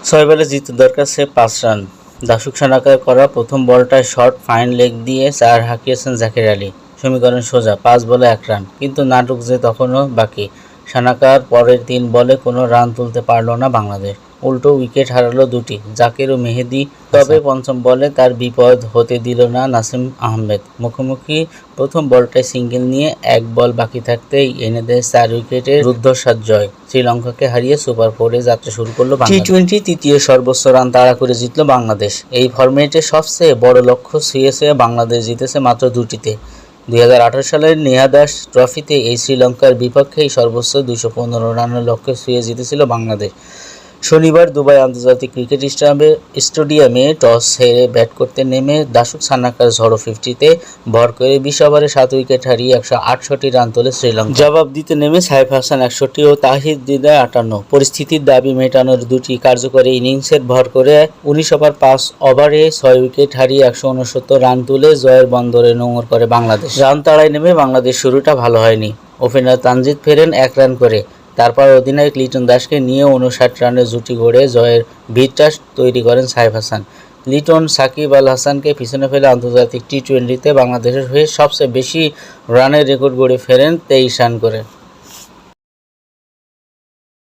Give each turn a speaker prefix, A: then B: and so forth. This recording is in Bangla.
A: ছয় বলে জিততে দরকার সে 5 রান। দাসুক সানাকার করা প্রথম বলটায় শর্ট ফাইন লেগ দিয়ে 4 হাঁকিয়েছেন জাকির আলী। সমীকরণ সোজা, 5 বলে 1 রান। কিন্তু নাটক যে তখনও বাকি। সানাকার পরের 3 বলে কোনো রান তুলতে পারল না বাংলাদেশ, উল্টো উইকেট হারালো 2টি, জাকির ও মেহেদী। তবে পঞ্চম বলে তার বিপদ হতে দিল না নাসিম আহমেদ। মুখোমুখি প্রথম বলটায় সিঙ্গেল নিয়ে 1 বল বাকি থাকতেই এনে দেয় 4 উইকেটের রুদ্ধশ্বাস জয়। শ্রীলঙ্কাকে হারিয়ে সুপার 4-এ যাত্রা শুরু করল বাংলাদেশ। টি-20 তৃতীয় সর্বোচ্চ রান তাড়া করে জিতল বাংলাদেশ। এই ফরম্যাটে সবচেয়ে বড় লক্ষ্য ছুঁয়েছে বাংলাদেশ, জিতেছে মাত্র 2টিতে। 2018 সালের নেহাদাস ট্রফিতে এই শ্রীলঙ্কার বিপক্ষেই সর্বোচ্চ 215 রানের লক্ষ্যে ছুঁয়ে জিতেছিল বাংলাদেশ। শনিবার দুবাই আন্তর্জাতিক ক্রিকেট স্টেডিয়ামে টস হেরে ব্যাট করতে নেমে দাসুক সানাকার ঝড়ো 50-তে ভর করে 20 ওভারে 7 উইকেট হারিয়ে 168 রান তোলে শ্রীলঙ্কা। জবাব দিতে নেমে সাইফ হাসান 61 ও তাহিদ হৃদয় 58। পরিস্থিতির দাবি মেটানোর 2টি কার্যকরী ইনিংসের ভর করে 19 ওভার 5 ওভারে 6 উইকেট হারিয়ে 169 রান তুলে জয়ের বন্দরে নোঙর করে বাংলাদেশ। রান তাড়ায় নেমে বাংলাদেশ শুরুটা ভালো হয়নি। ওপেনার তানজিদ ফেরেন 1 রান করে। তারপর অধিনায়ক লিটন দাসকে নিয়ে 59 রানের জুটি গড়ে জয়ের ভিতটা তৈরি করেন সাইফ হাসান। লিটন সাকিব আল হাসানকে পিছনে ফেলে আন্তর্জাতিক টি-20তে বাংলাদেশের হয়ে সবচেয়ে বেশি রানের রেকর্ড গড়ে ফেরেন 23 রান করে।